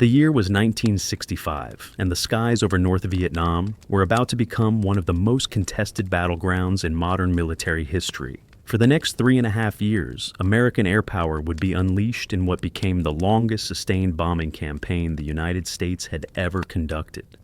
The year was 1965, and the skies over North Vietnam were about to become one of the most contested battlegrounds in modern military history. For the next 3.5 years, American air power would be unleashed in what became the longest sustained bombing campaign the United States had ever conducted.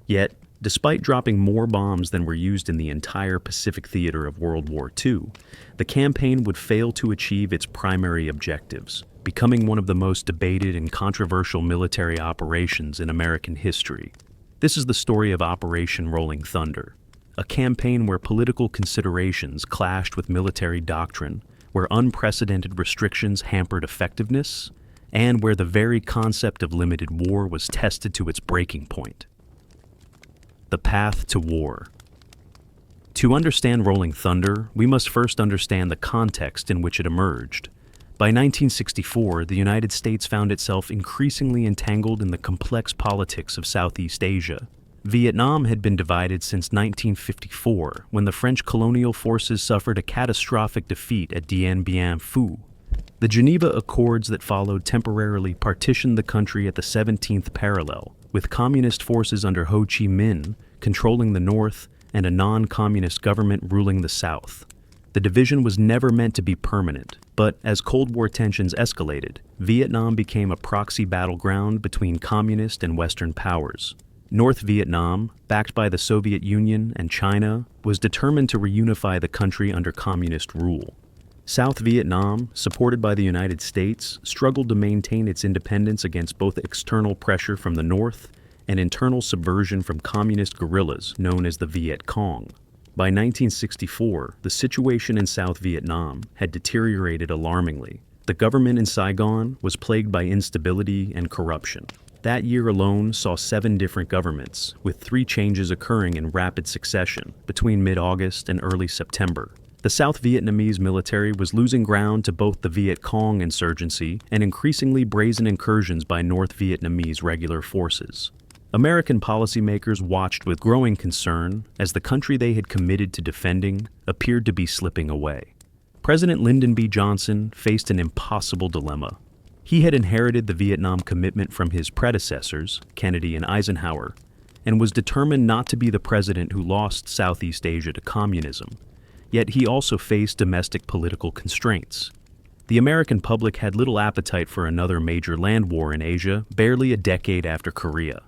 Yet, despite dropping more bombs than were used in the entire Pacific theater of World War II, the campaign would fail to achieve its primary objectives, becoming one of the most debated and controversial military operations in American history. This is the story of Operation Rolling Thunder, a campaign where political considerations clashed with military doctrine, where unprecedented restrictions hampered effectiveness, and where the very concept of limited war was tested to its breaking point. The path to war. To understand Rolling Thunder, we must first understand the context in which it emerged. By 1964, the United States found itself increasingly entangled in the complex politics of Southeast Asia. Vietnam had been divided since 1954, when the French colonial forces suffered a catastrophic defeat at Dien Bien Phu. The Geneva Accords that followed temporarily partitioned the country at the 17th parallel, with communist forces under Ho Chi Minh controlling the north and a non-communist government ruling the south. The division was never meant to be permanent, but as Cold War tensions escalated, Vietnam became a proxy battleground between communist and Western powers. North Vietnam, backed by the Soviet Union and China, was determined to reunify the country under communist rule. South Vietnam, supported by the United States, struggled to maintain its independence against both external pressure from the north and internal subversion from communist guerrillas known as the Viet Cong. By 1964, the situation in South Vietnam had deteriorated alarmingly. The government in Saigon was plagued by instability and corruption. That year alone saw 7 different governments, with 3 changes occurring in rapid succession between mid-August and early September. The South Vietnamese military was losing ground to both the Viet Cong insurgency and increasingly brazen incursions by North Vietnamese regular forces. American policymakers watched with growing concern as the country they had committed to defending appeared to be slipping away. President Lyndon B. Johnson faced an impossible dilemma. He had inherited the Vietnam commitment from his predecessors, Kennedy and Eisenhower, and was determined not to be the president who lost Southeast Asia to communism. Yet he also faced domestic political constraints. The American public had little appetite for another major land war in Asia, barely a decade after Korea.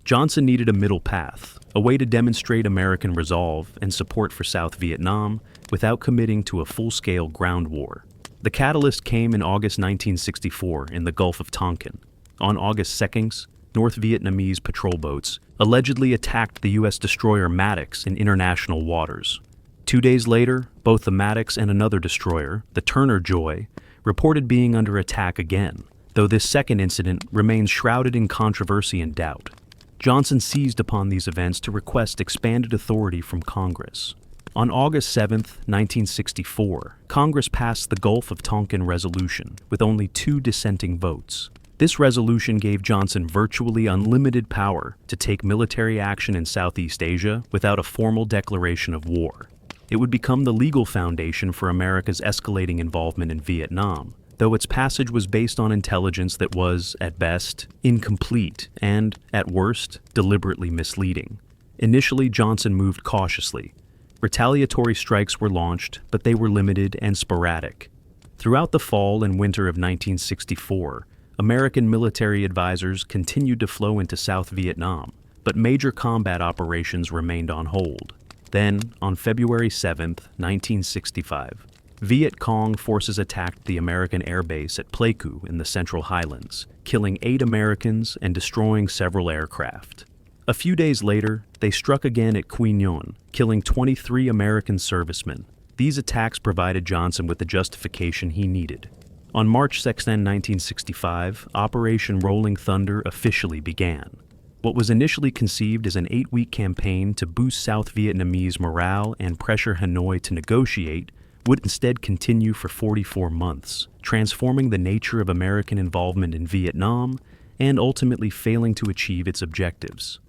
Johnson needed a middle path, a way to demonstrate American resolve and support for South Vietnam without committing to a full-scale ground war. The catalyst came in August 1964 in the Gulf of Tonkin. On August 2nd, North Vietnamese patrol boats allegedly attacked the U.S. destroyer Maddox in international waters. 2 days later, both the Maddox and another destroyer, the Turner Joy, reported being under attack again, though this second incident remains shrouded in controversy and doubt. Johnson seized upon these events to request expanded authority from Congress. On August 7, 1964, Congress passed the Gulf of Tonkin Resolution with only 2 dissenting votes. This resolution gave Johnson virtually unlimited power to take military action in Southeast Asia without a formal declaration of war. It would become the legal foundation for America's escalating involvement in Vietnam, though its passage was based on intelligence that was, at best, incomplete and, at worst, deliberately misleading. Initially, Johnson moved cautiously. Retaliatory strikes were launched, but they were limited and sporadic. Throughout the fall and winter of 1964, American military advisors continued to flow into South Vietnam, but major combat operations remained on hold. Then, on February 7, 1965, Viet Cong forces attacked the American air base at Pleiku in the Central Highlands, killing 8 Americans and destroying several aircraft. A few days later, they struck again at Quy Nhon, killing 23 American servicemen. These attacks provided Johnson with the justification he needed. On March 2, 1965, Operation Rolling Thunder officially began. What was initially conceived as an 8-week campaign to boost South Vietnamese morale and pressure Hanoi to negotiate would instead continue for 44 months, transforming the nature of American involvement in Vietnam and ultimately failing to achieve its objectives.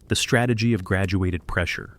The strategy of graduated pressure.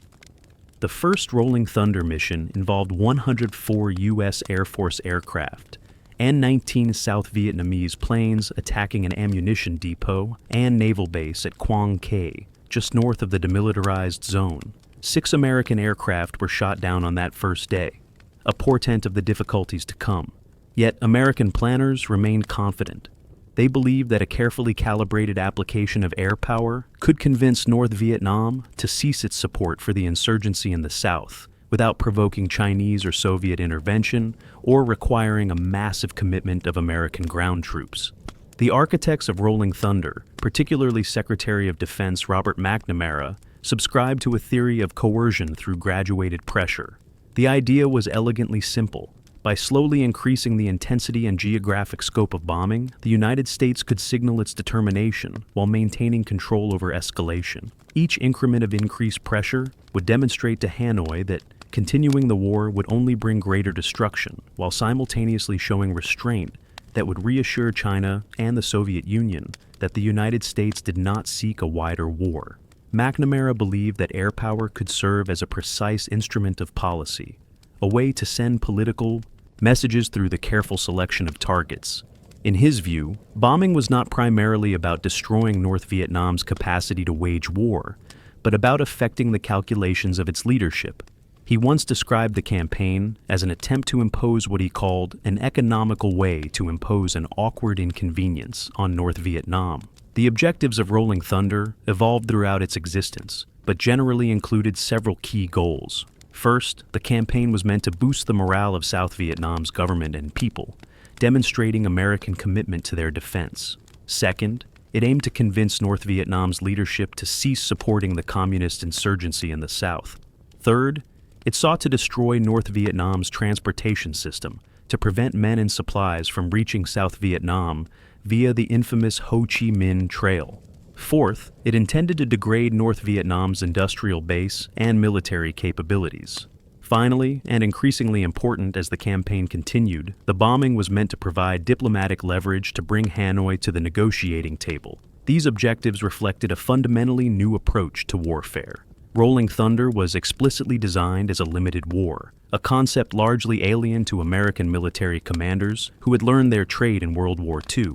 The first Rolling Thunder mission involved 104 U.S. Air Force aircraft, and 19 South Vietnamese planes attacking an ammunition depot and naval base at Quang Cay, just north of the demilitarized zone. 6 American aircraft were shot down on that first day, a portent of the difficulties to come. Yet American planners remained confident. They believed that a carefully calibrated application of air power could convince North Vietnam to cease its support for the insurgency in the south, without provoking Chinese or Soviet intervention or requiring a massive commitment of American ground troops. The architects of Rolling Thunder, particularly Secretary of Defense Robert McNamara, subscribed to a theory of coercion through graduated pressure. The idea was elegantly simple. By slowly increasing the intensity and geographic scope of bombing, the United States could signal its determination while maintaining control over escalation. Each increment of increased pressure would demonstrate to Hanoi that continuing the war would only bring greater destruction, while simultaneously showing restraint that would reassure China and the Soviet Union that the United States did not seek a wider war. McNamara believed that air power could serve as a precise instrument of policy, a way to send political messages through the careful selection of targets. In his view, bombing was not primarily about destroying North Vietnam's capacity to wage war, but about affecting the calculations of its leadership. He once described the campaign as an attempt to impose what he called an economical way to impose an awkward inconvenience on North Vietnam. The objectives of Rolling Thunder evolved throughout its existence, but generally included several key goals. First, the campaign was meant to boost the morale of South Vietnam's government and people, demonstrating American commitment to their defense. Second, it aimed to convince North Vietnam's leadership to cease supporting the communist insurgency in the South. Third, it sought to destroy North Vietnam's transportation system to prevent men and supplies from reaching South Vietnam via the infamous Ho Chi Minh Trail. Fourth, it intended to degrade North Vietnam's industrial base and military capabilities. Finally, and increasingly important as the campaign continued, the bombing was meant to provide diplomatic leverage to bring Hanoi to the negotiating table. These objectives reflected a fundamentally new approach to warfare. Rolling Thunder was explicitly designed as a limited war, a concept largely alien to American military commanders who had learned their trade in World War II.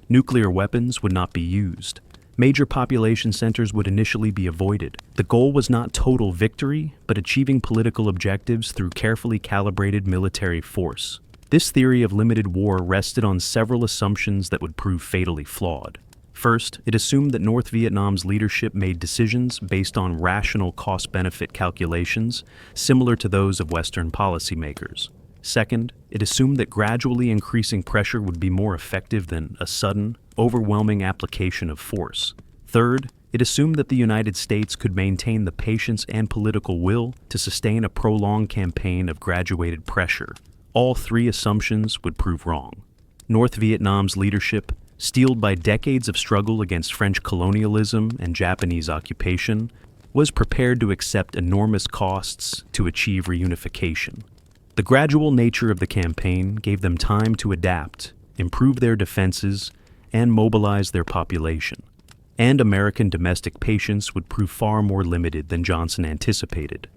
Nuclear weapons would not be used. Major population centers would initially be avoided. The goal was not total victory, but achieving political objectives through carefully calibrated military force. This theory of limited war rested on several assumptions that would prove fatally flawed. First, it assumed that North Vietnam's leadership made decisions based on rational cost-benefit calculations, similar to those of Western policymakers. Second, it assumed that gradually increasing pressure would be more effective than a sudden, overwhelming application of force. Third, it assumed that the United States could maintain the patience and political will to sustain a prolonged campaign of graduated pressure. All 3 assumptions would prove wrong. North Vietnam's leadership, steeled by decades of struggle against French colonialism and Japanese occupation, was prepared to accept enormous costs to achieve reunification. The gradual nature of the campaign gave them time to adapt, improve their defenses, and mobilize their population. And American domestic patience would prove far more limited than Johnson anticipated.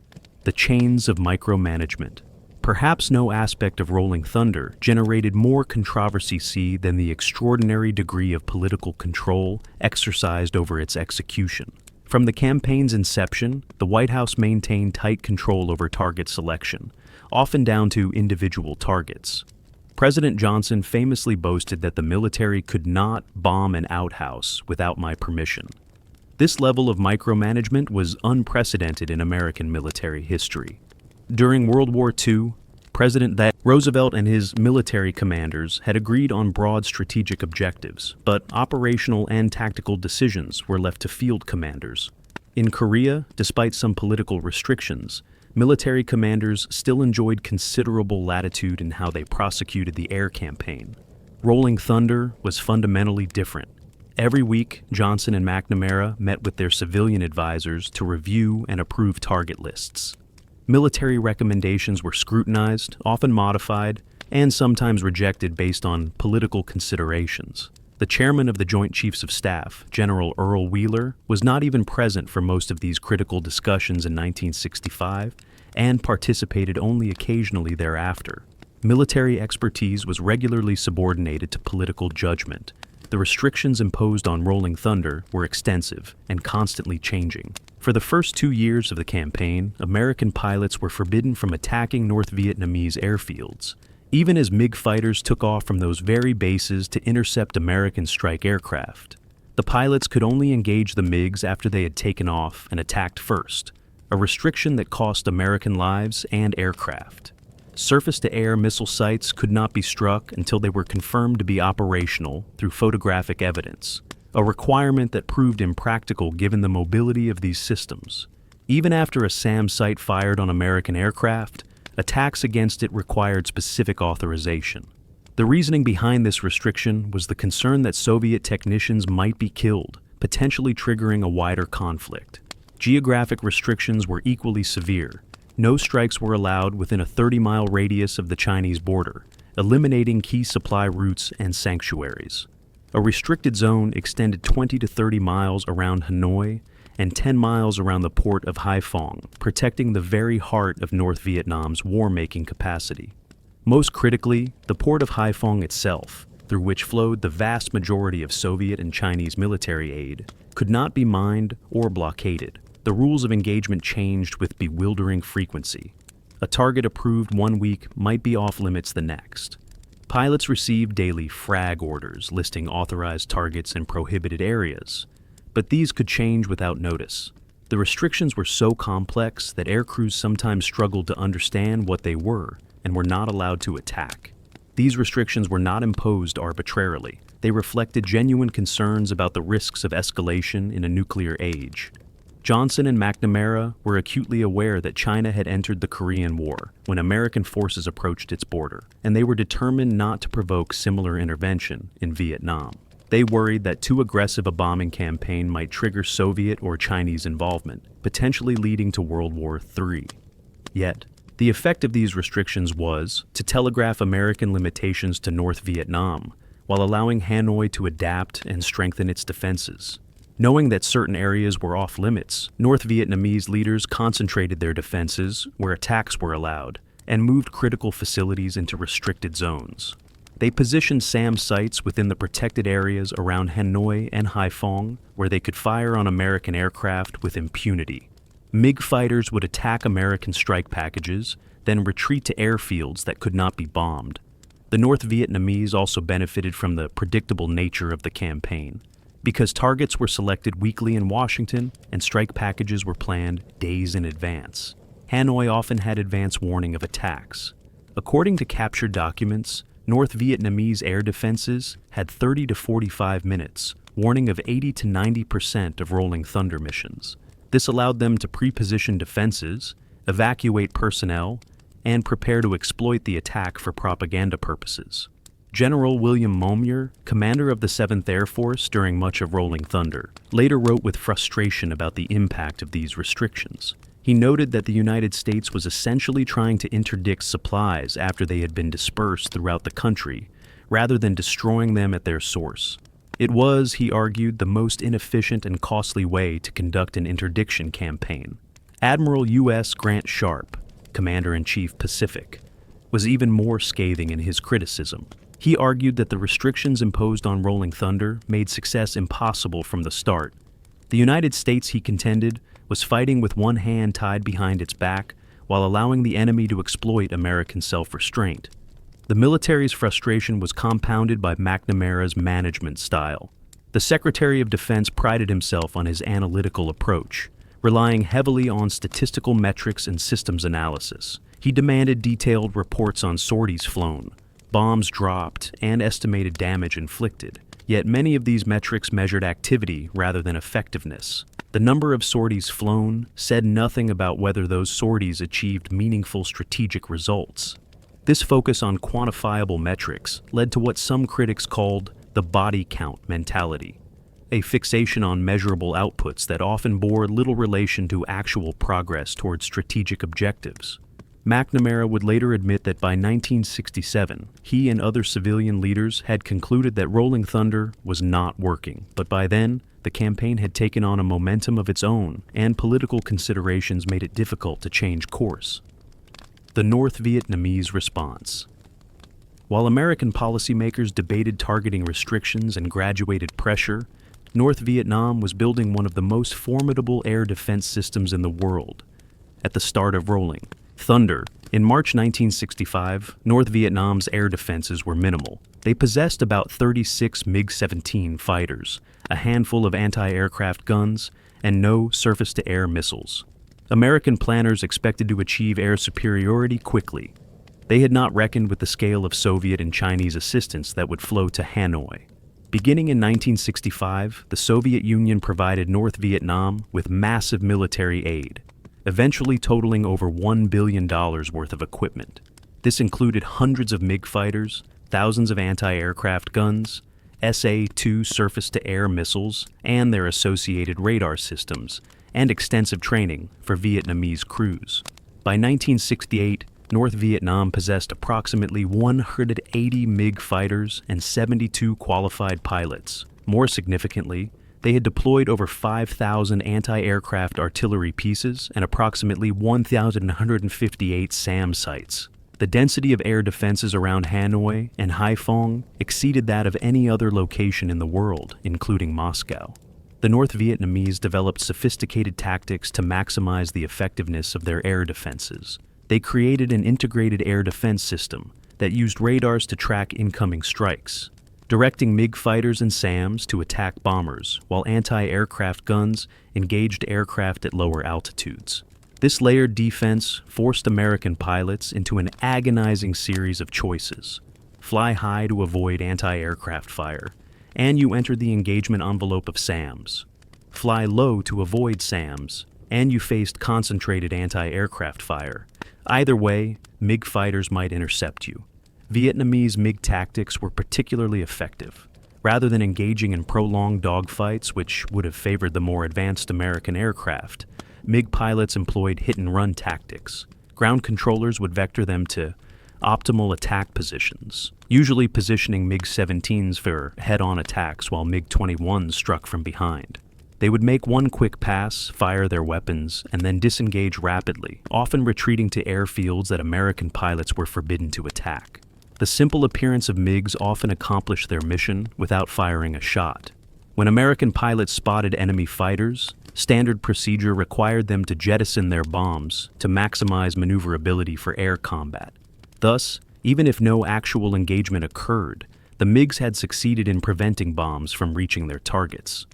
The chains of micromanagement. Perhaps no aspect of Rolling Thunder generated more controversy than the extraordinary degree of political control exercised over its execution. From the campaign's inception, the White House maintained tight control over target selection, often down to individual targets. President Johnson famously boasted that the military could not bomb an outhouse without my permission. This level of micromanagement was unprecedented in American military history. During World War II, President Roosevelt and his military commanders had agreed on broad strategic objectives, but operational and tactical decisions were left to field commanders. In Korea, despite some political restrictions, military commanders still enjoyed considerable latitude in how they prosecuted the air campaign. Rolling Thunder was fundamentally different. Every week, Johnson and McNamara met with their civilian advisors to review and approve target lists. Military recommendations were scrutinized, often modified, and sometimes rejected based on political considerations. The chairman of the Joint Chiefs of Staff, General Earl Wheeler, was not even present for most of these critical discussions in 1965 and participated only occasionally thereafter. Military expertise was regularly subordinated to political judgment. The restrictions imposed on Rolling Thunder were extensive and constantly changing. For the first 2 years of the campaign, American pilots were forbidden from attacking North Vietnamese airfields, even as MiG fighters took off from those very bases to intercept American strike aircraft. The pilots could only engage the MiGs after they had taken off and attacked first, a restriction that cost American lives and aircraft. Surface-to-air missile sites could not be struck until they were confirmed to be operational through photographic evidence, a requirement that proved impractical given the mobility of these systems. Even after a SAM site fired on American aircraft, attacks against it required specific authorization. The reasoning behind this restriction was the concern that Soviet technicians might be killed, potentially triggering a wider conflict. Geographic restrictions were equally severe. No strikes were allowed within a 30-mile radius of the Chinese border, eliminating key supply routes and sanctuaries. A restricted zone extended 20 to 30 miles around Hanoi and 10 miles around the port of Haiphong, protecting the very heart of North Vietnam's war-making capacity. Most critically, the port of Haiphong itself, through which flowed the vast majority of Soviet and Chinese military aid, could not be mined or blockaded. The rules of engagement changed with bewildering frequency. A target approved 1 week might be off limits the next. Pilots received daily frag orders listing authorized targets in prohibited areas, but these could change without notice. The restrictions were so complex that air crews sometimes struggled to understand what they were and were not allowed to attack. These restrictions were not imposed arbitrarily. They reflected genuine concerns about the risks of escalation in a nuclear age. Johnson and McNamara were acutely aware that China had entered the Korean War when American forces approached its border, and they were determined not to provoke similar intervention in Vietnam. They worried that too aggressive a bombing campaign might trigger Soviet or Chinese involvement, potentially leading to World War III. Yet, the effect of these restrictions was to telegraph American limitations to North Vietnam, while allowing Hanoi to adapt and strengthen its defenses. Knowing that certain areas were off limits, North Vietnamese leaders concentrated their defenses where attacks were allowed and moved critical facilities into restricted zones. They positioned SAM sites within the protected areas around Hanoi and Haiphong, where they could fire on American aircraft with impunity. MiG fighters would attack American strike packages, then retreat to airfields that could not be bombed. The North Vietnamese also benefited from the predictable nature of the campaign. Because targets were selected weekly in Washington and strike packages were planned days in advance, Hanoi often had advance warning of attacks. According to captured documents, North Vietnamese air defenses had 30 to 45 minutes, warning of 80 to 90% of Rolling Thunder missions. This allowed them to pre-position defenses, evacuate personnel, and prepare to exploit the attack for propaganda purposes. General William Momyer, commander of the 7th Air Force during much of Rolling Thunder, later wrote with frustration about the impact of these restrictions. He noted that the United States was essentially trying to interdict supplies after they had been dispersed throughout the country, rather than destroying them at their source. It was, he argued, the most inefficient and costly way to conduct an interdiction campaign. Admiral U.S. Grant Sharp, Commander-in-Chief Pacific, was even more scathing in his criticism. He argued that the restrictions imposed on Rolling Thunder made success impossible from the start. The United States, he contended, was fighting with one hand tied behind its back while allowing the enemy to exploit American self-restraint. The military's frustration was compounded by McNamara's management style. The Secretary of Defense prided himself on his analytical approach, relying heavily on statistical metrics and systems analysis. He demanded detailed reports on sorties flown, bombs dropped, and estimated damage inflicted. Yet many of these metrics measured activity rather than effectiveness. The number of sorties flown said nothing about whether those sorties achieved meaningful strategic results. This focus on quantifiable metrics led to what some critics called the body count mentality, a fixation on measurable outputs that often bore little relation to actual progress towards strategic objectives. McNamara would later admit that by 1967, he and other civilian leaders had concluded that Rolling Thunder was not working, but by then, the campaign had taken on a momentum of its own, and political considerations made it difficult to change course. The North Vietnamese response. While American policymakers debated targeting restrictions and graduated pressure, North Vietnam was building one of the most formidable air defense systems in the world. At the start of Rolling Thunder, in March 1965, North Vietnam's air defenses were minimal. They possessed about 36 MiG-17 fighters, a handful of anti-aircraft guns, and no surface-to-air missiles. American planners expected to achieve air superiority quickly. They had not reckoned with the scale of Soviet and Chinese assistance that would flow to Hanoi. Beginning in 1965, the Soviet Union provided North Vietnam with massive military aid, eventually totaling over $1 billion worth of equipment. This included hundreds of MiG fighters, thousands of anti-aircraft guns, SA-2 surface-to-air missiles, and their associated radar systems, and extensive training for Vietnamese crews. By 1968, North Vietnam possessed approximately 180 MiG fighters and 72 qualified pilots. More significantly, they had deployed over 5,000 anti-aircraft artillery pieces and approximately 1,158 SAM sites. The density of air defenses around Hanoi and Haiphong exceeded that of any other location in the world, including Moscow. The North Vietnamese developed sophisticated tactics to maximize the effectiveness of their air defenses. They created an integrated air defense system that used radars to track incoming strikes, directing MiG fighters and SAMs to attack bombers, while anti-aircraft guns engaged aircraft at lower altitudes. This layered defense forced American pilots into an agonizing series of choices. Fly high to avoid anti-aircraft fire, and you entered the engagement envelope of SAMs. Fly low to avoid SAMs, and you faced concentrated anti-aircraft fire. Either way, MiG fighters might intercept you. Vietnamese MiG tactics were particularly effective. Rather than engaging in prolonged dogfights, which would have favored the more advanced American aircraft, MiG pilots employed hit-and-run tactics. Ground controllers would vector them to optimal attack positions, usually positioning MiG-17s for head-on attacks while MiG-21s struck from behind. They would make one quick pass, fire their weapons, and then disengage rapidly, often retreating to airfields that American pilots were forbidden to attack. The simple appearance of MiGs often accomplished their mission without firing a shot. When American pilots spotted enemy fighters, standard procedure required them to jettison their bombs to maximize maneuverability for air combat. Thus, even if no actual engagement occurred, the MiGs had succeeded in preventing bombs from reaching their targets.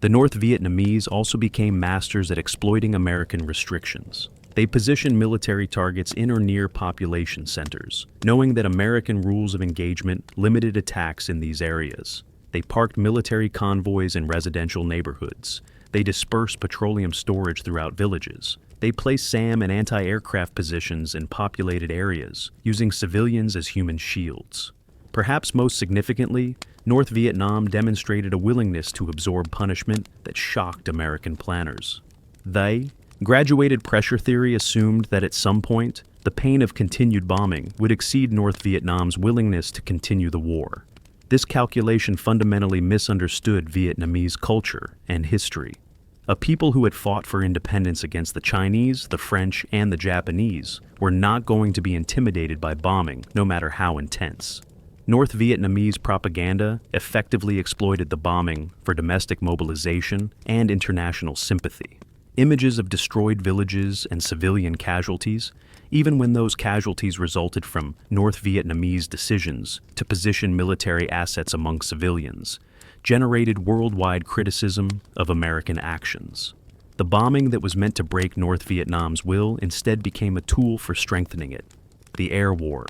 The North Vietnamese also became masters at exploiting American restrictions. They positioned military targets in or near population centers, knowing that American rules of engagement limited attacks in these areas. They parked military convoys in residential neighborhoods. They dispersed petroleum storage throughout villages. They placed SAM and anti-aircraft positions in populated areas, using civilians as human shields. Perhaps most significantly, North Vietnam demonstrated a willingness to absorb punishment that shocked American planners. Graduated pressure theory assumed that at some point, the pain of continued bombing would exceed North Vietnam's willingness to continue the war. This calculation fundamentally misunderstood Vietnamese culture and history. A people who had fought for independence against the Chinese, the French, and the Japanese were not going to be intimidated by bombing, no matter how intense. North Vietnamese propaganda effectively exploited the bombing for domestic mobilization and international sympathy. Images of destroyed villages and civilian casualties, even when those casualties resulted from North Vietnamese decisions to position military assets among civilians, generated worldwide criticism of American actions. The bombing that was meant to break North Vietnam's will instead became a tool for strengthening it. The Air War.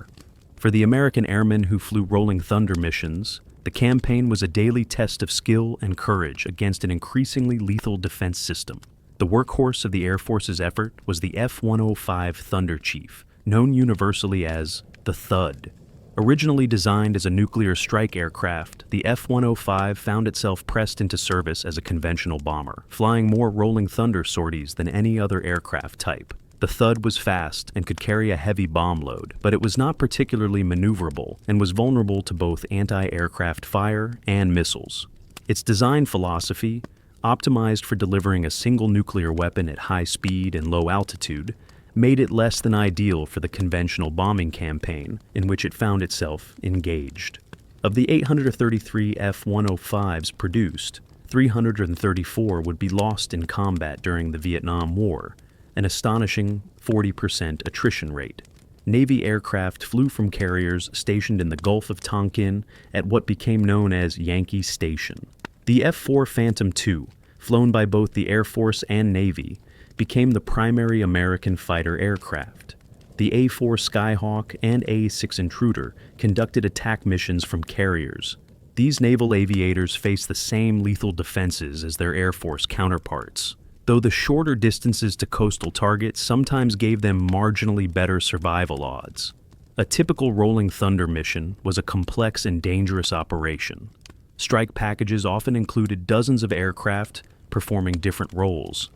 For the American airmen who flew Rolling Thunder missions, the campaign was a daily test of skill and courage against an increasingly lethal defense system. The workhorse of the Air Force's effort was the F-105 Thunder Chief, known universally as the Thud. Originally designed as a nuclear strike aircraft, the F-105 found itself pressed into service as a conventional bomber, flying more Rolling Thunder sorties than any other aircraft type. The Thud was fast and could carry a heavy bomb load, but it was not particularly maneuverable and was vulnerable to both anti-aircraft fire and missiles. Its design philosophy, optimized for delivering a single nuclear weapon at high speed and low altitude, made it less than ideal for the conventional bombing campaign in which it found itself engaged. Of the 833 F-105s produced, 334 would be lost in combat during the Vietnam War, an astonishing 40% attrition rate. Navy aircraft flew from carriers stationed in the Gulf of Tonkin at what became known as Yankee Station. The F-4 Phantom II, flown by both the Air Force and Navy, became the primary American fighter aircraft. The A-4 Skyhawk and A-6 Intruder conducted attack missions from carriers. These naval aviators faced the same lethal defenses as their Air Force counterparts, though the shorter distances to coastal targets sometimes gave them marginally better survival odds. A typical Rolling Thunder mission was a complex and dangerous operation. Strike packages often included dozens of aircraft performing different roles.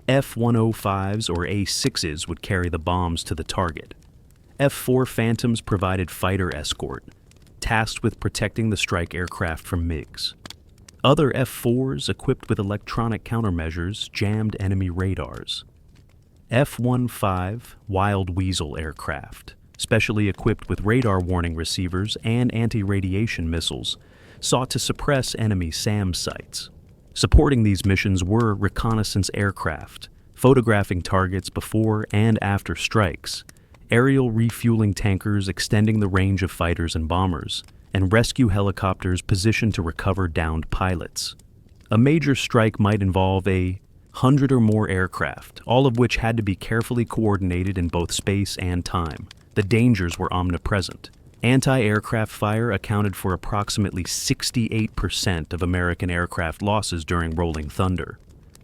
F-105s or A-6s would carry the bombs to the target. F-4 Phantoms provided fighter escort, tasked with protecting the strike aircraft from MiGs. Other F-4s equipped with electronic countermeasures jammed enemy radars. F-15 Wild Weasel aircraft, specially equipped with radar warning receivers and anti-radiation missiles, sought to suppress enemy SAM sites. Supporting these missions were reconnaissance aircraft, photographing targets before and after strikes, aerial refueling tankers extending the range of fighters and bombers, and rescue helicopters positioned to recover downed pilots. A major strike might involve 100 or more aircraft, all of which had to be carefully coordinated in both space and time. The dangers were omnipresent. Anti-aircraft fire accounted for approximately 68% of American aircraft losses during Rolling Thunder.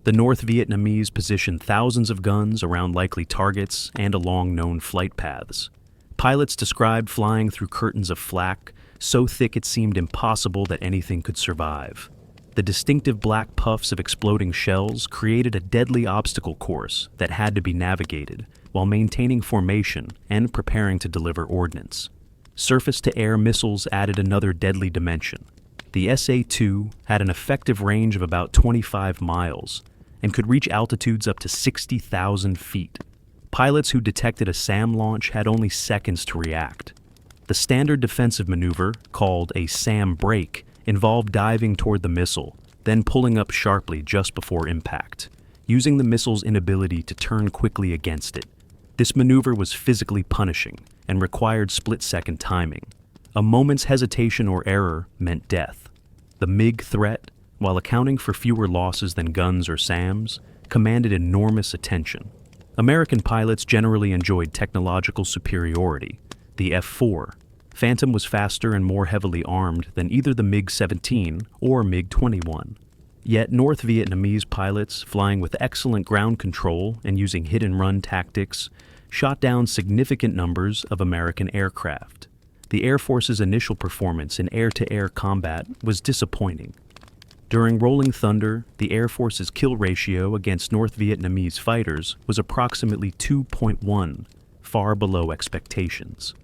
The North Vietnamese positioned thousands of guns around likely targets and along known flight paths. Pilots described flying through curtains of flak, so thick it seemed impossible that anything could survive. The distinctive black puffs of exploding shells created a deadly obstacle course that had to be navigated while maintaining formation and preparing to deliver ordnance. Surface-to-air missiles added another deadly dimension. The SA-2 had an effective range of about 25 miles and could reach altitudes up to 60,000 feet. Pilots who detected a SAM launch had only seconds to react. The standard defensive maneuver, called a SAM break, involved diving toward the missile, then pulling up sharply just before impact, using the missile's inability to turn quickly against it. This maneuver was physically punishing and required split-second timing. A moment's hesitation or error meant death. The MiG threat, while accounting for fewer losses than guns or SAMs, commanded enormous attention. American pilots generally enjoyed technological superiority. The F-4 Phantom was faster and more heavily armed than either the MiG-17 or MiG-21. Yet North Vietnamese pilots, flying with excellent ground control and using hit-and-run tactics, shot down significant numbers of American aircraft. The Air Force's initial performance in air-to-air combat was disappointing. During Rolling Thunder, the Air Force's kill ratio against North Vietnamese fighters was approximately 2.1, far below expectations.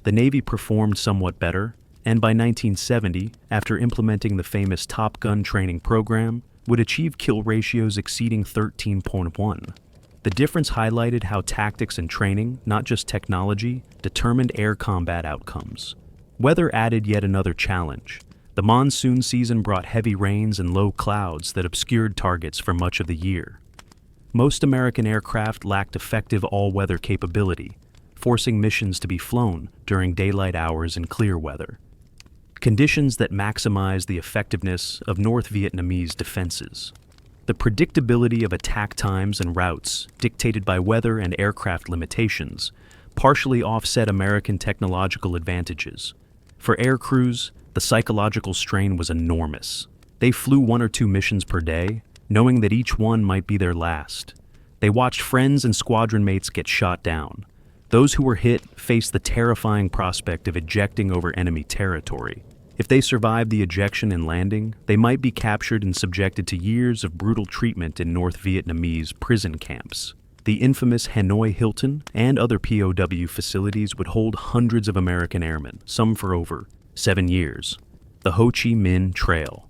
The Navy performed somewhat better, and by 1970, after implementing the famous Top Gun training program, would achieve kill ratios exceeding 13.1. The difference highlighted how tactics and training, not just technology, determined air combat outcomes. Weather added yet another challenge. The monsoon season brought heavy rains and low clouds that obscured targets for much of the year. Most American aircraft lacked effective all-weather capability, forcing missions to be flown during daylight hours and clear weather. Conditions that maximize the effectiveness of North Vietnamese defenses. The predictability of attack times and routes, dictated by weather and aircraft limitations, partially offset American technological advantages. For air crews, the psychological strain was enormous. They flew 1 or 2 missions per day, knowing that each one might be their last. They watched friends and squadron mates get shot down. Those who were hit faced the terrifying prospect of ejecting over enemy territory. If they survived the ejection and landing, they might be captured and subjected to years of brutal treatment in North Vietnamese prison camps. The infamous Hanoi Hilton and other POW facilities would hold hundreds of American airmen, some for over 7 years. The Ho Chi Minh Trail.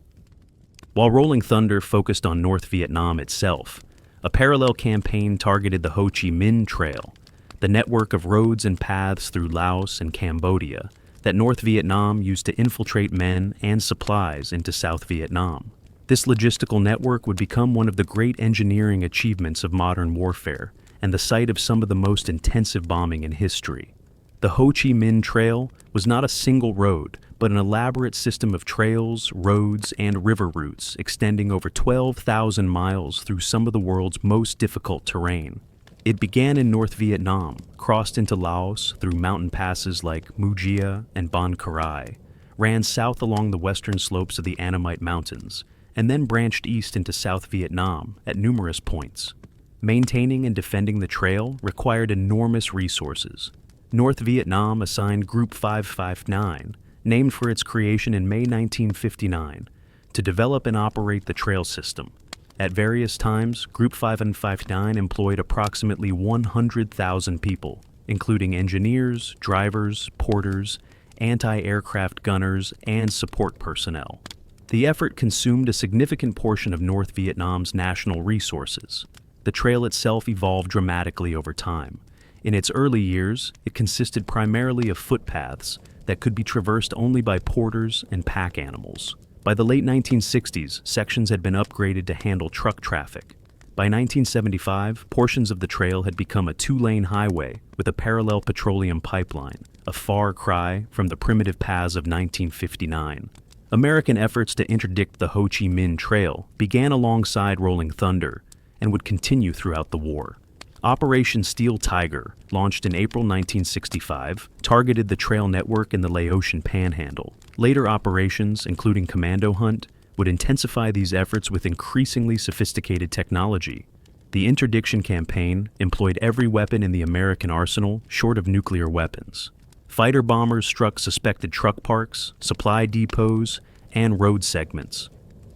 While Rolling Thunder focused on North Vietnam itself, a parallel campaign targeted the Ho Chi Minh Trail, the network of roads and paths through Laos and Cambodia that North Vietnam used to infiltrate men and supplies into South Vietnam. This logistical network would become one of the great engineering achievements of modern warfare and the site of some of the most intensive bombing in history. The Ho Chi Minh Trail was not a single road, but an elaborate system of trails, roads, and river routes extending over 12,000 miles through some of the world's most difficult terrain. It began in North Vietnam, crossed into Laos through mountain passes like Mujia and Bon Karai, ran south along the western slopes of the Annamite Mountains, and then branched east into South Vietnam at numerous points. Maintaining and defending the trail required enormous resources. North Vietnam assigned Group 559, named for its creation in May 1959, to develop and operate the trail system. At various times, Group 559 employed approximately 100,000 people, including engineers, drivers, porters, anti-aircraft gunners, and support personnel. The effort consumed a significant portion of North Vietnam's national resources. The trail itself evolved dramatically over time. In its early years, it consisted primarily of footpaths that could be traversed only by porters and pack animals. By the late 1960s, sections had been upgraded to handle truck traffic. By 1975, portions of the trail had become a two-lane highway with a parallel petroleum pipeline, a far cry from the primitive paths of 1959. American efforts to interdict the Ho Chi Minh Trail began alongside Rolling Thunder and would continue throughout the war. Operation Steel Tiger, launched in April 1965, targeted the trail network in the Laotian Panhandle. Later operations, including Commando Hunt, would intensify these efforts with increasingly sophisticated technology. The interdiction campaign employed every weapon in the American arsenal short of nuclear weapons. Fighter bombers struck suspected truck parks, supply depots, and road segments.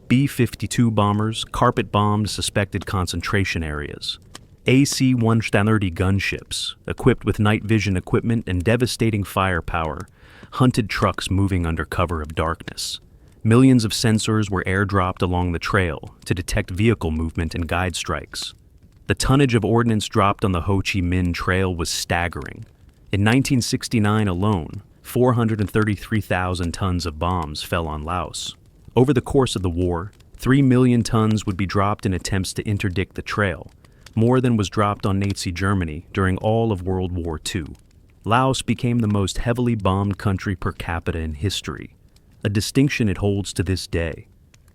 B-52 bombers carpet-bombed suspected concentration areas. AC-130 gunships, equipped with night vision equipment and devastating firepower, hunted trucks moving under cover of darkness. Millions of sensors were airdropped along the trail to detect vehicle movement and guide strikes. The tonnage of ordnance dropped on the Ho Chi Minh Trail was staggering. In 1969 alone, 433,000 tons of bombs fell on Laos. Over the course of the war, 3 million tons would be dropped in attempts to interdict the trail, more than was dropped on Nazi Germany during all of World War II. Laos became the most heavily bombed country per capita in history, a distinction it holds to this day.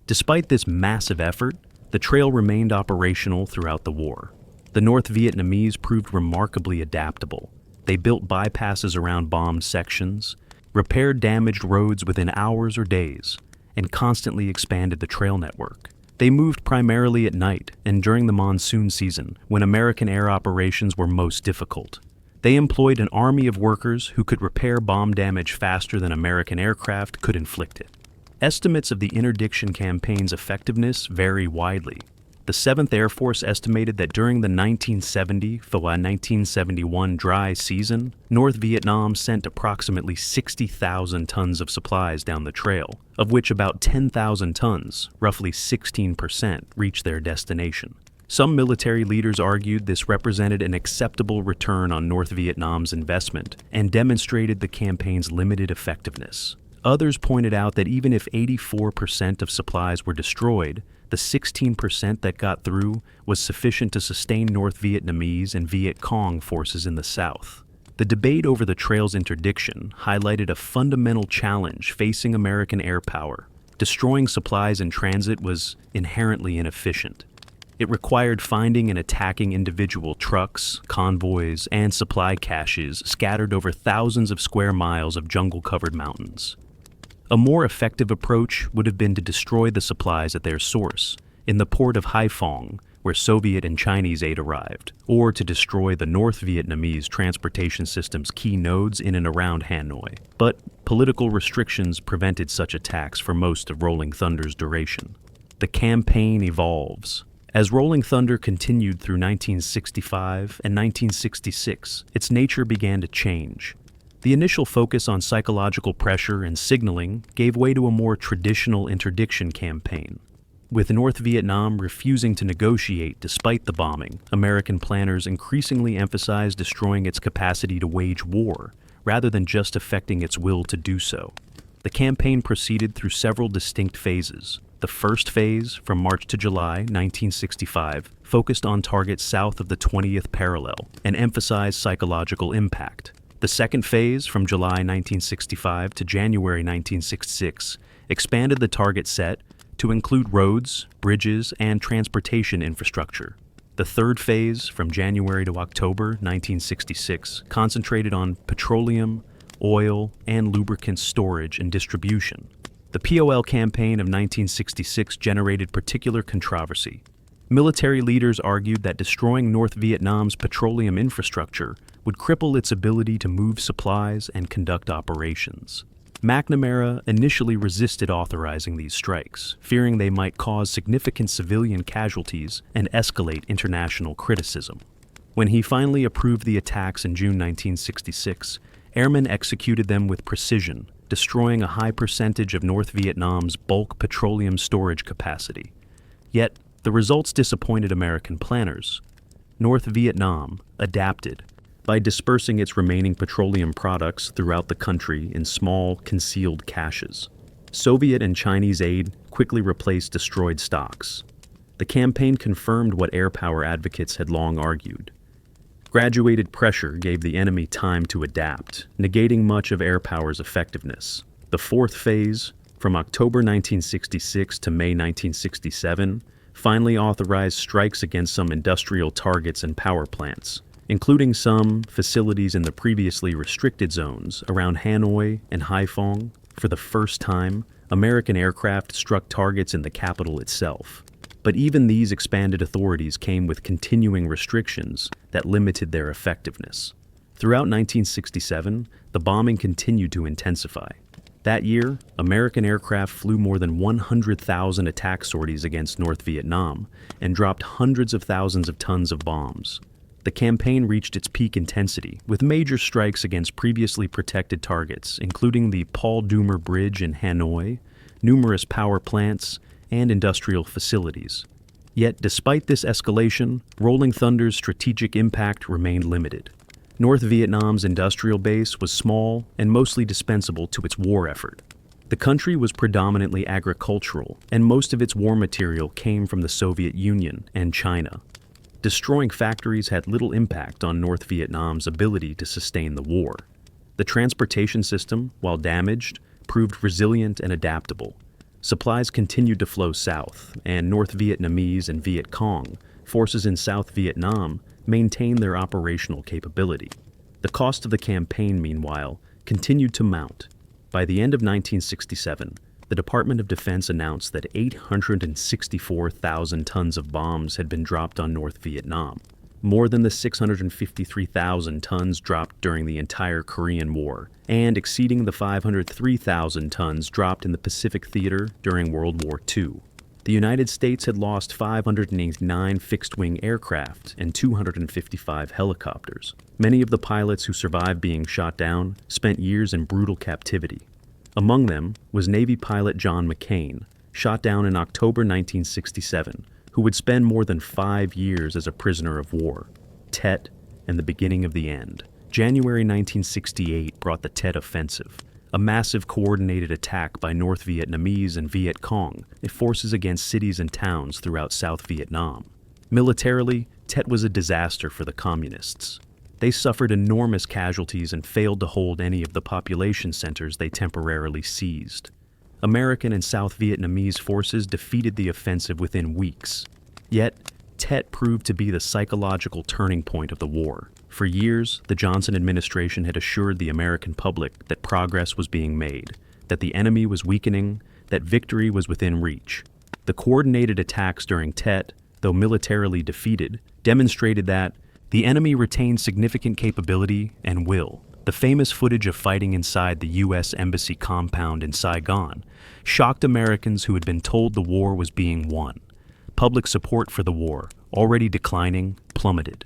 Despite this massive effort, the trail remained operational throughout the war. The North Vietnamese proved remarkably adaptable. They built bypasses around bombed sections, repaired damaged roads within hours or days, and constantly expanded the trail network. They moved primarily at night and during the monsoon season, when American air operations were most difficult. They employed an army of workers who could repair bomb damage faster than American aircraft could inflict it. Estimates of the interdiction campaign's effectiveness vary widely. The 7th Air Force estimated that during the 1970-1971 dry season, North Vietnam sent approximately 60,000 tons of supplies down the trail, of which about 10,000 tons, roughly 16%, reached their destination. Some military leaders argued this represented an acceptable return on North Vietnam's investment and demonstrated the campaign's limited effectiveness. Others pointed out that even if 84% of supplies were destroyed, the 16% that got through was sufficient to sustain North Vietnamese and Viet Cong forces in the south. The debate over the trail's interdiction highlighted a fundamental challenge facing American air power. Destroying supplies in transit was inherently inefficient. It required finding and attacking individual trucks, convoys, and supply caches scattered over thousands of square miles of jungle-covered mountains. A more effective approach would have been to destroy the supplies at their source, in the port of Haiphong, where Soviet and Chinese aid arrived, or to destroy the North Vietnamese transportation system's key nodes in and around Hanoi. But political restrictions prevented such attacks for most of Rolling Thunder's duration. The campaign evolves. As Rolling Thunder continued through 1965 and 1966, its nature began to change. The initial focus on psychological pressure and signaling gave way to a more traditional interdiction campaign. With North Vietnam refusing to negotiate despite the bombing, American planners increasingly emphasized destroying its capacity to wage war, rather than just affecting its will to do so. The campaign proceeded through several distinct phases. The first phase, from March to July 1965, focused on targets south of the 20th parallel and emphasized psychological impact. The second phase, from July 1965 to January 1966, expanded the target set to include roads, bridges, and transportation infrastructure. The third phase, from January to October 1966, concentrated on petroleum, oil, and lubricant storage and distribution. The POL campaign of 1966 generated particular controversy. Military leaders argued that destroying North Vietnam's petroleum infrastructure would cripple its ability to move supplies and conduct operations. McNamara initially resisted authorizing these strikes, fearing they might cause significant civilian casualties and escalate international criticism. When he finally approved the attacks in June 1966, airmen executed them with precision, destroying a high percentage of North Vietnam's bulk petroleum storage capacity. Yet, the results disappointed American planners. North Vietnam adapted by dispersing its remaining petroleum products throughout the country in small, concealed caches. Soviet and Chinese aid quickly replaced destroyed stocks. The campaign confirmed what air power advocates had long argued. Graduated pressure gave the enemy time to adapt, negating much of air power's effectiveness. The fourth phase, from October 1966 to May 1967, finally authorized strikes against some industrial targets and power plants, including some facilities in the previously restricted zones around Hanoi and Haiphong. For the first time, American aircraft struck targets in the capital itself. But even these expanded authorities came with continuing restrictions that limited their effectiveness. Throughout 1967, the bombing continued to intensify. That year, American aircraft flew more than 100,000 attack sorties against North Vietnam and dropped hundreds of thousands of tons of bombs. The campaign reached its peak intensity, with major strikes against previously protected targets, including the Paul Doumer Bridge in Hanoi, numerous power plants, and industrial facilities. Yet, despite this escalation, Rolling Thunder's strategic impact remained limited. North Vietnam's industrial base was small and mostly dispensable to its war effort. The country was predominantly agricultural, and most of its war material came from the Soviet Union and China. Destroying factories had little impact on North Vietnam's ability to sustain the war. The transportation system, while damaged, proved resilient and adaptable. Supplies continued to flow south, and North Vietnamese and Viet Cong forces in South Vietnam maintained their operational capability. The cost of the campaign, meanwhile, continued to mount. By the end of 1967, the Department of Defense announced that 864,000 tons of bombs had been dropped on North Vietnam, more than the 653,000 tons dropped during the entire Korean War, and exceeding the 503,000 tons dropped in the Pacific Theater during World War II. The United States had lost 589 fixed-wing aircraft and 255 helicopters. Many of the pilots who survived being shot down spent years in brutal captivity. Among them was Navy pilot John McCain, shot down in October 1967, who would spend more than 5 years as a prisoner of war. Tet and the beginning of the end. January 1968 brought the Tet Offensive, a massive coordinated attack by North Vietnamese and Viet Cong forces against cities and towns throughout South Vietnam. Militarily, Tet was a disaster for the communists. They suffered enormous casualties and failed to hold any of the population centers they temporarily seized. American and South Vietnamese forces defeated the offensive within weeks. Yet, Tet proved to be the psychological turning point of the war. For years, the Johnson administration had assured the American public that progress was being made, that the enemy was weakening, that victory was within reach. The coordinated attacks during Tet, though militarily defeated, demonstrated that the enemy retained significant capability and will. The famous footage of fighting inside the U.S. Embassy compound in Saigon shocked Americans who had been told the war was being won. Public support for the war, already declining, plummeted.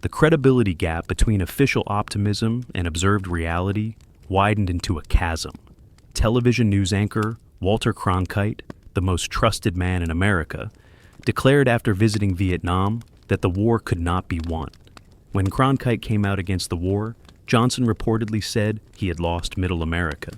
The credibility gap between official optimism and observed reality widened into a chasm. Television news anchor Walter Cronkite, the most trusted man in America, declared after visiting Vietnam that the war could not be won. When Cronkite came out against the war, Johnson reportedly said he had lost Middle America.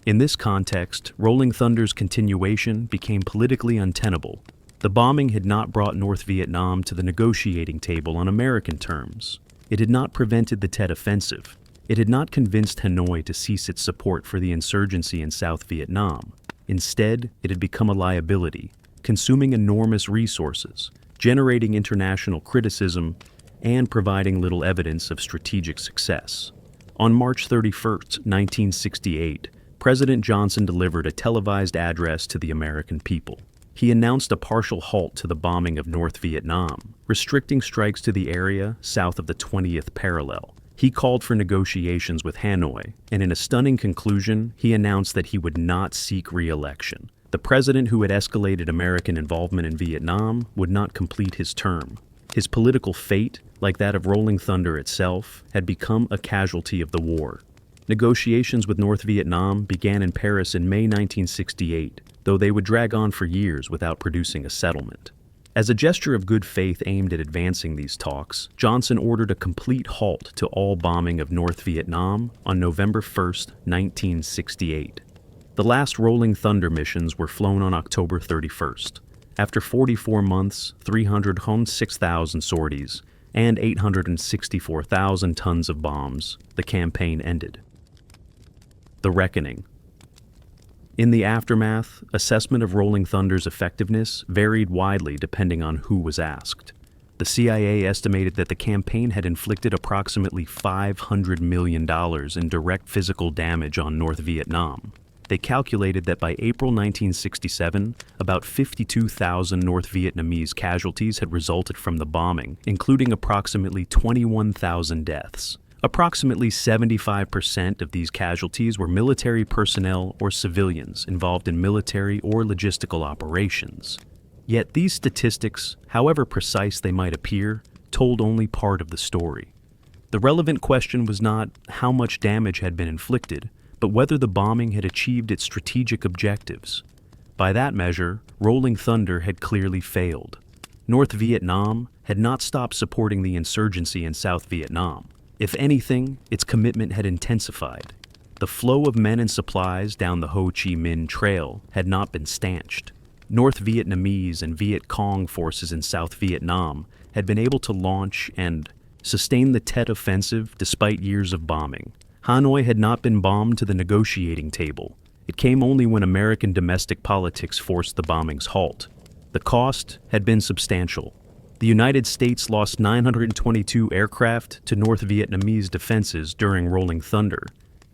In this context, Rolling Thunder's continuation became politically untenable. The bombing had not brought North Vietnam to the negotiating table on American terms. It had not prevented the Tet Offensive. It had not convinced Hanoi to cease its support for the insurgency in South Vietnam. Instead, it had become a liability, consuming enormous resources, generating international criticism, and providing little evidence of strategic success. On March 31, 1968, President Johnson delivered a televised address to the American people. He announced a partial halt to the bombing of North Vietnam, restricting strikes to the area south of the 20th parallel. He called for negotiations with Hanoi, and in a stunning conclusion, he announced that he would not seek re-election. The president who had escalated American involvement in Vietnam would not complete his term. His political fate, like that of Rolling Thunder itself, had become a casualty of the war. Negotiations with North Vietnam began in Paris in May 1968, though they would drag on for years without producing a settlement. As a gesture of good faith aimed at advancing these talks, Johnson ordered a complete halt to all bombing of North Vietnam on November 1, 1968. The last Rolling Thunder missions were flown on October 31st. After 44 months, 306,000 sorties, and 864,000 tons of bombs, the campaign ended. The Reckoning. In the aftermath, assessment of Rolling Thunder's effectiveness varied widely depending on who was asked. The CIA estimated that the campaign had inflicted approximately $500 million in direct physical damage on North Vietnam. They calculated that by April 1967, about 52,000 North Vietnamese casualties had resulted from the bombing, including approximately 21,000 deaths. Approximately 75% of these casualties were military personnel or civilians involved in military or logistical operations. Yet these statistics, however precise they might appear, told only part of the story. The relevant question was not how much damage had been inflicted, but whether the bombing had achieved its strategic objectives. By that measure, Rolling Thunder had clearly failed. North Vietnam had not stopped supporting the insurgency in South Vietnam. If anything, its commitment had intensified. The flow of men and supplies down the Ho Chi Minh Trail had not been stanched. North Vietnamese and Viet Cong forces in South Vietnam had been able to launch and sustain the Tet Offensive despite years of bombing. Hanoi had not been bombed to the negotiating table. It came only when American domestic politics forced the bombing's halt. The cost had been substantial. The United States lost 922 aircraft to North Vietnamese defenses during Rolling Thunder,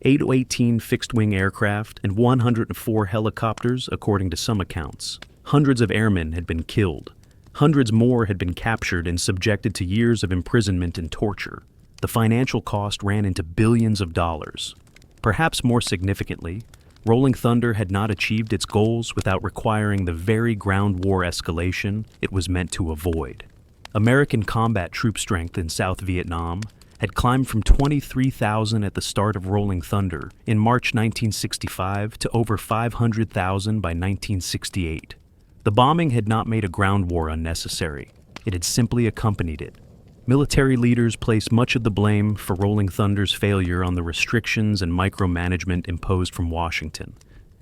818 fixed-wing aircraft, and 104 helicopters, according to some accounts. Hundreds of airmen had been killed. Hundreds more had been captured and subjected to years of imprisonment and torture. The financial cost ran into billions of dollars. Perhaps more significantly, Rolling Thunder had not achieved its goals without requiring the very ground war escalation it was meant to avoid. American combat troop strength in South Vietnam had climbed from 23,000 at the start of Rolling Thunder in March 1965 to over 500,000 by 1968. The bombing had not made a ground war unnecessary. It had simply accompanied it. Military leaders placed much of the blame for Rolling Thunder's failure on the restrictions and micromanagement imposed from Washington.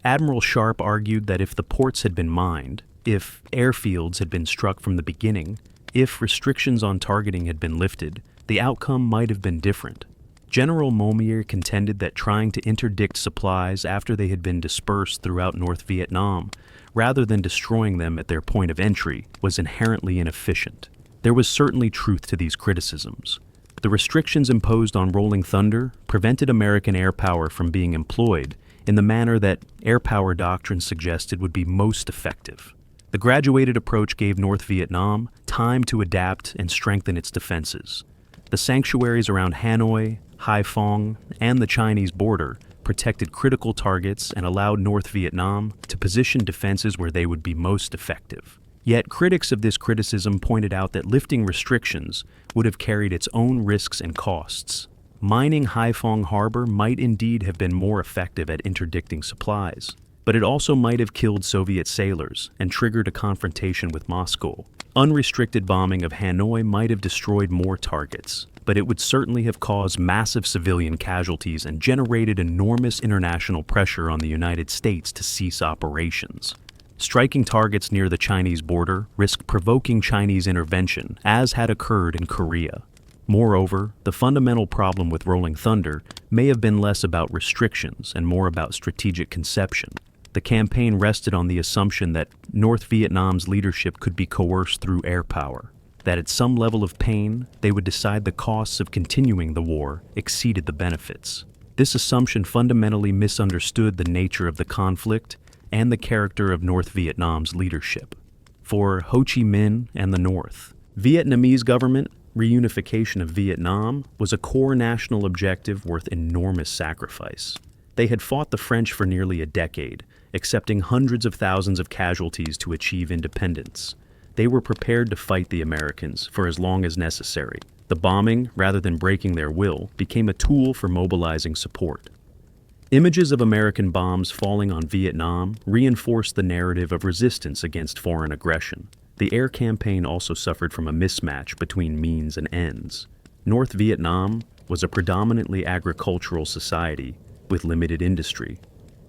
Admiral Sharp argued that if the ports had been mined, if airfields had been struck from the beginning, if restrictions on targeting had been lifted, the outcome might have been different. General Momier contended that trying to interdict supplies after they had been dispersed throughout North Vietnam, rather than destroying them at their point of entry, was inherently inefficient. There was certainly truth to these criticisms. The restrictions imposed on Rolling Thunder prevented American air power from being employed in the manner that air power doctrine suggested would be most effective. The graduated approach gave North Vietnam time to adapt and strengthen its defenses. The sanctuaries around Hanoi, Haiphong, and the Chinese border protected critical targets and allowed North Vietnam to position defenses where they would be most effective. Yet critics of this criticism pointed out that lifting restrictions would have carried its own risks and costs. Mining Haiphong Harbor might indeed have been more effective at interdicting supplies. but it also might have killed Soviet sailors and triggered a confrontation with Moscow. Unrestricted bombing of Hanoi might have destroyed more targets, but it would certainly have caused massive civilian casualties and generated enormous international pressure on the United States to cease operations. Striking targets near the Chinese border risked provoking Chinese intervention, as had occurred in Korea. Moreover, the fundamental problem with Rolling Thunder may have been less about restrictions and more about strategic conception. The campaign rested on the assumption that North Vietnam's leadership could be coerced through air power, that at some level of pain, they would decide the costs of continuing the war exceeded the benefits. This assumption fundamentally misunderstood the nature of the conflict and the character of North Vietnam's leadership. For Ho Chi Minh and the North, Vietnamese government reunification of Vietnam was a core national objective worth enormous sacrifice. They had fought the French for nearly a decade, accepting hundreds of thousands of casualties to achieve independence. They were prepared to fight the Americans for as long as necessary. The bombing, rather than breaking their will, became a tool for mobilizing support. Images of American bombs falling on Vietnam reinforced the narrative of resistance against foreign aggression. The air campaign also suffered from a mismatch between means and ends. North Vietnam was a predominantly agricultural society with limited industry.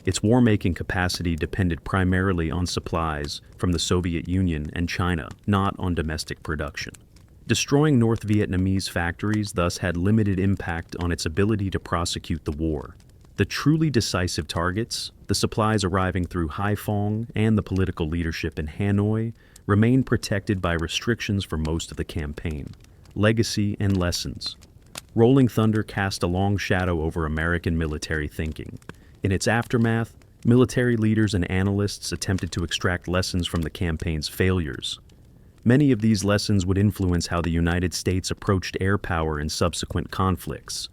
Its war-making capacity depended primarily on supplies from the Soviet Union and China, not on domestic production. Destroying North Vietnamese factories thus had limited impact on its ability to prosecute the war. The truly decisive targets, the supplies arriving through Haiphong and the political leadership in Hanoi, remained protected by restrictions for most of the campaign. Legacy and lessons. Rolling Thunder cast a long shadow over American military thinking. In its aftermath, military leaders and analysts attempted to extract lessons from the campaign's failures. Many of these lessons would influence how the United States approached air power in subsequent conflicts,